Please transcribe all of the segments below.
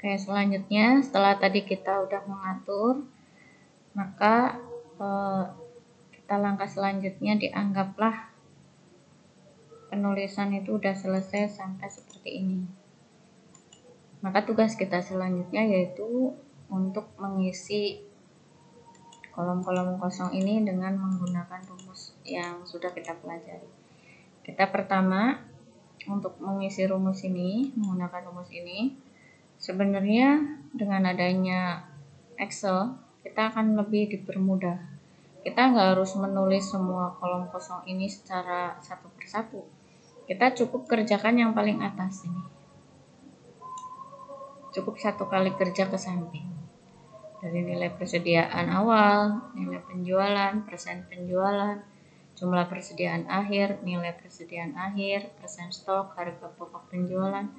Oke, selanjutnya setelah tadi kita udah mengatur, maka kita langkah selanjutnya dianggaplah penulisan itu udah selesai sampai seperti ini. Maka tugas kita selanjutnya yaitu untuk mengisi kolom-kolom kosong ini dengan menggunakan rumus yang sudah kita pelajari. Kita pertama untuk mengisi rumus ini, menggunakan rumus ini, sebenarnya dengan adanya Excel kita akan lebih dipermudah. Kita nggak harus menulis semua kolom kosong ini secara satu persatu. Kita cukup kerjakan yang paling atas ini. Cukup satu kali kerja ke samping. Dari nilai persediaan awal, nilai penjualan, persen penjualan, jumlah persediaan akhir, nilai persediaan akhir, persen stok, harga pokok penjualan,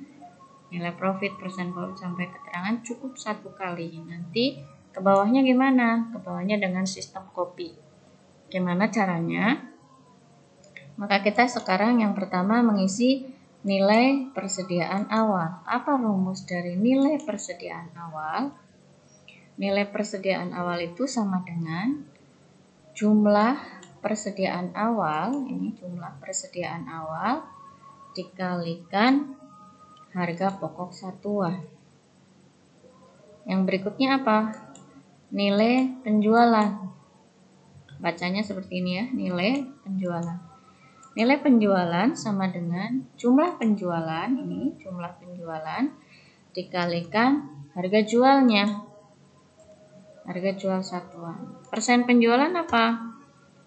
nilai profit, persen profit sampai keterangan cukup satu kali. Nanti ke bawahnya gimana? Ke bawahnya dengan sistem copy. Gimana caranya? Maka kita sekarang yang pertama mengisi nilai persediaan awal. Apa rumus dari nilai persediaan awal? Nilai persediaan awal itu sama dengan jumlah persediaan awal, ini jumlah persediaan awal dikalikan harga pokok satuan. Yang berikutnya apa? Nilai penjualan. Bacanya seperti ini ya, nilai penjualan. Nilai penjualan sama dengan jumlah penjualan, ini jumlah penjualan dikalikan harga jualnya. Harga jual satuan. Persen penjualan apa?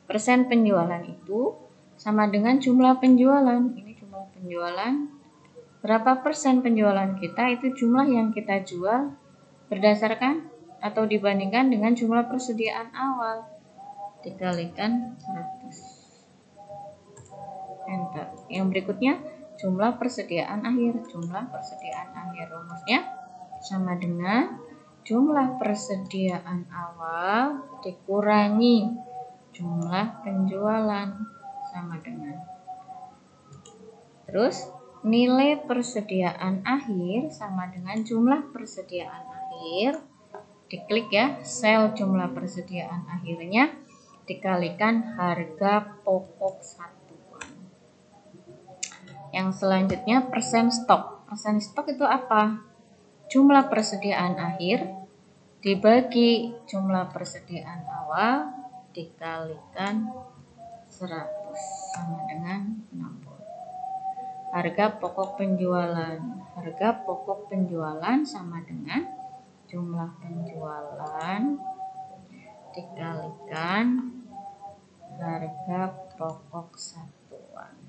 Persen penjualan itu sama dengan jumlah penjualan. Ini jumlah penjualan. Berapa persen penjualan kita itu jumlah yang kita jual berdasarkan atau dibandingkan dengan jumlah persediaan awal. Dikalikan 100. Enter. Yang berikutnya jumlah persediaan akhir. Jumlah persediaan akhir rumusnya sama dengan jumlah persediaan awal dikurangi jumlah penjualan sama dengan. Terus nilai persediaan akhir sama dengan jumlah persediaan akhir. Diklik ya, sel jumlah persediaan akhirnya dikalikan harga pokok satuan. Yang selanjutnya persen stok. Persen stok itu apa? Jumlah persediaan akhir dibagi jumlah persediaan awal dikalikan 100 sama dengan 60. Harga pokok penjualan. Harga pokok penjualan sama dengan jumlah penjualan dikalikan harga pokok satuan.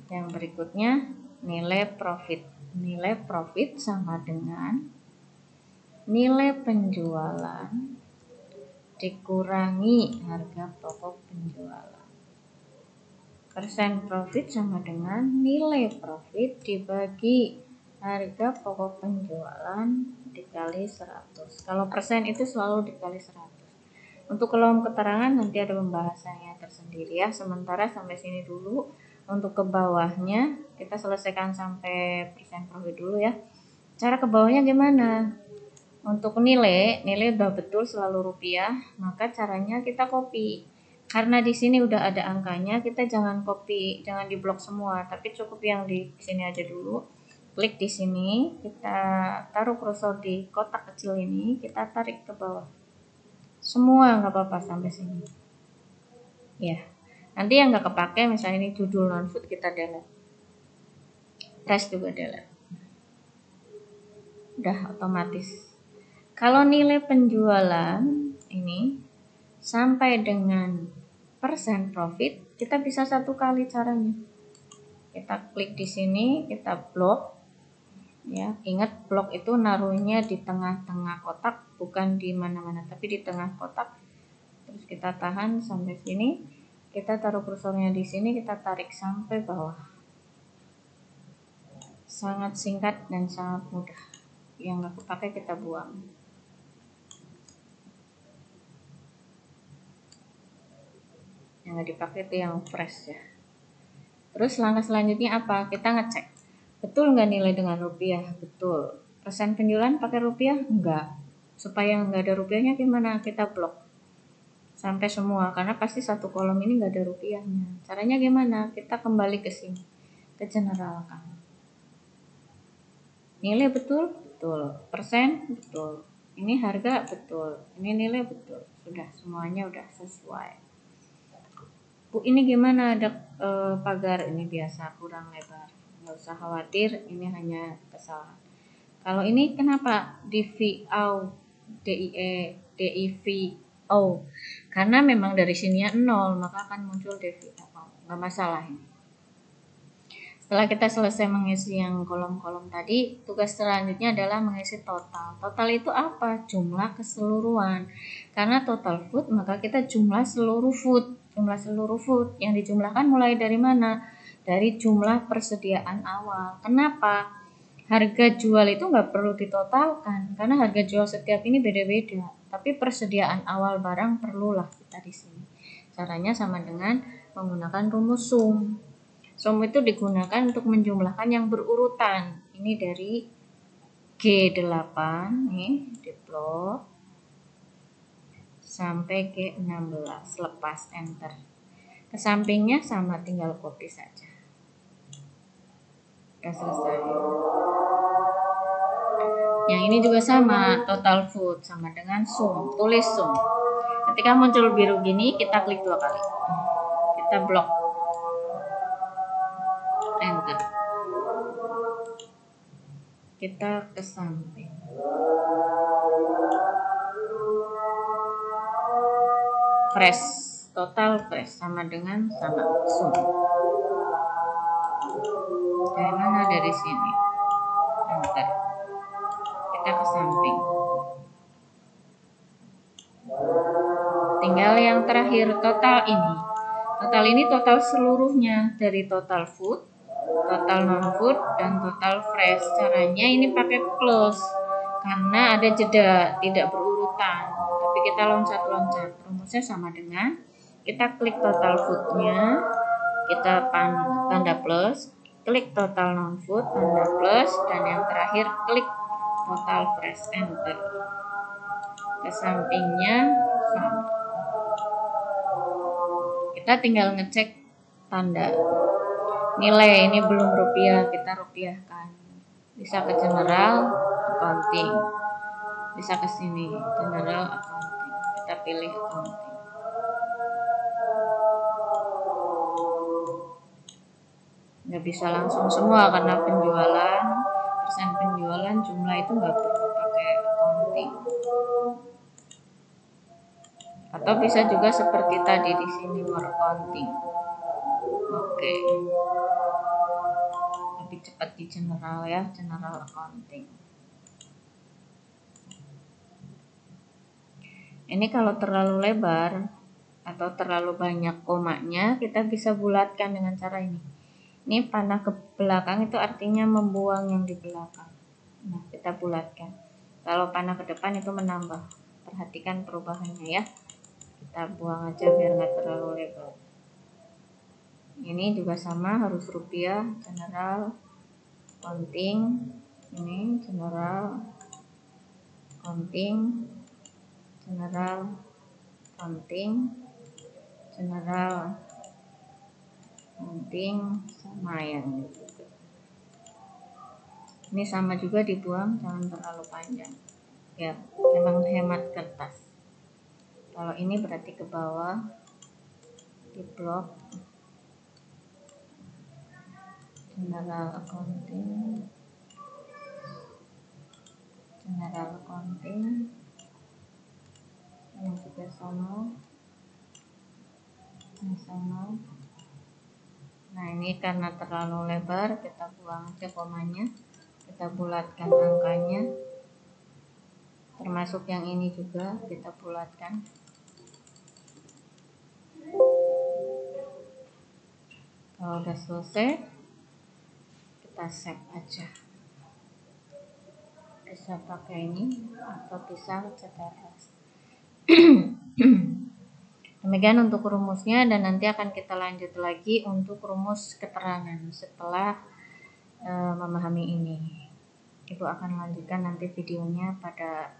Yang berikutnya nilai profit. Nilai profit sama dengan nilai penjualan dikurangi harga pokok penjualan. Persen profit sama dengan nilai profit dibagi harga pokok penjualan dikali 100. Kalau persen itu selalu dikali 100. Untuk kolom keterangan nanti ada pembahasannya tersendiri ya. Sementara sampai sini dulu. Untuk ke bawahnya kita selesaikan sampai persen profit dulu ya. Cara ke bawahnya gimana? Untuk nilai udah betul selalu rupiah, maka caranya kita copy. Karena di sini udah ada angkanya, kita jangan copy, jangan diblok semua, tapi cukup yang di sini aja dulu. Klik di sini, kita taruh kursor di kotak kecil ini, kita tarik ke bawah. Semua nggak apa-apa sampai sini. Ya. Nanti yang nggak kepake, misalnya ini judul non-food, kita delete. Price juga delete. Udah otomatis. Kalau nilai penjualan ini sampai dengan persen profit, kita bisa satu kali caranya. Kita klik di sini, kita blok. Ya, ingat blok itu naruhnya di tengah-tengah kotak, bukan di mana-mana, tapi di tengah kotak. Terus kita tahan sampai sini. Kita taruh kursornya di sini, kita tarik sampai bawah. Sangat singkat dan sangat mudah. Yang nggak kepake kita buang. Yang nggak dipakai itu yang fresh ya. Terus langkah selanjutnya apa? Kita ngecek, betul nggak nilai dengan rupiah? Betul. Persen penjualan pakai rupiah? Enggak. Supaya nggak ada rupiahnya gimana? Kita blok sampai semua, karena pasti satu kolom ini nggak ada rupiahnya. Caranya gimana? Kita kembali ke sini, ke general account. Nilai betul? Betul. Persen? Betul. Ini harga? Betul. Ini nilai? Betul. Sudah, semuanya udah sesuai. Bu, ini gimana? Ada pagar ini biasa kurang lebar. Nggak usah khawatir, ini hanya kesalahan. Kalau ini kenapa? DIVO. Karena memang dari sininya 0, maka akan muncul DIVO. Nggak masalah ini. Setelah kita selesai mengisi yang kolom-kolom tadi, tugas selanjutnya adalah mengisi total. Total itu apa? Jumlah keseluruhan. Karena total food, maka kita jumlah seluruh food. Jumlah seluruh food yang dijumlahkan mulai dari mana? Dari jumlah persediaan awal. Kenapa? Harga jual itu nggak perlu ditotalkan, karena harga jual setiap ini beda-beda. Tapi persediaan awal barang perlulah kita di sini. Caranya sama dengan menggunakan rumus sum. Sum itu digunakan untuk menjumlahkan yang berurutan. Ini dari G8 nih, diplot sampai G16, lepas enter. Ke sampingnya sama, tinggal copy saja. Udah selesai. Yang ini juga sama, total food sama dengan sum, tulis sum. Ketika muncul biru gini, kita klik 2 kali. Kita blok. Enter. Kita ke samping. Fresh, total fresh sama dengan sama sum. Dari mana? Dari sini. Enter. Kita ke samping. Tinggal yang terakhir, total ini. Total ini total seluruhnya dari total food, total non-food, dan total fresh. Caranya ini pakai plus karena ada jeda, tidak berurutan, tapi kita loncat-loncat. Rumusnya sama dengan kita klik total foodnya, kita tanda plus, klik total non-food, tanda plus, dan yang terakhir klik total fresh, enter. Ke sampingnya sama. Kita tinggal ngecek tanda nilai, ini belum rupiah, kita rupiahkan. Bisa ke general accounting, bisa ke sini general accounting, kita pilih accounting. Nggak bisa langsung semua karena penjualan, persen penjualan, jumlah itu nggak perlu pakai accounting. Atau bisa juga seperti tadi di sini more accounting. Oke. Lebih cepat di general ya, general accounting. Ini kalau terlalu lebar atau terlalu banyak komanya, kita bisa bulatkan dengan cara ini. Ini panah ke belakang itu artinya membuang yang di belakang. Nah, kita bulatkan. Kalau panah ke depan itu menambah. Perhatikan perubahannya ya. Kita buang aja biar nggak terlalu lebar. Ini juga sama, harus rupiah, general accounting, ini general accounting, general accounting, general accounting, sama yang ini juga. Ini sama juga dibuang, jangan terlalu panjang. Ya, memang hemat kertas. Kalau ini berarti ke bawah, di blok general accounting, general accounting, yang juga sama, yang sama. Nah, ini karena terlalu lebar, kita buang aja komanya, kita bulatkan angkanya, termasuk yang ini juga kita bulatkan. Kalau udah selesai, kita save aja. Bisa pakai ini atau bisa CTRS. Demikian untuk rumusnya, dan nanti akan kita lanjut lagi untuk rumus keterangan setelah memahami ini. Ibu akan lanjutkan nanti videonya pada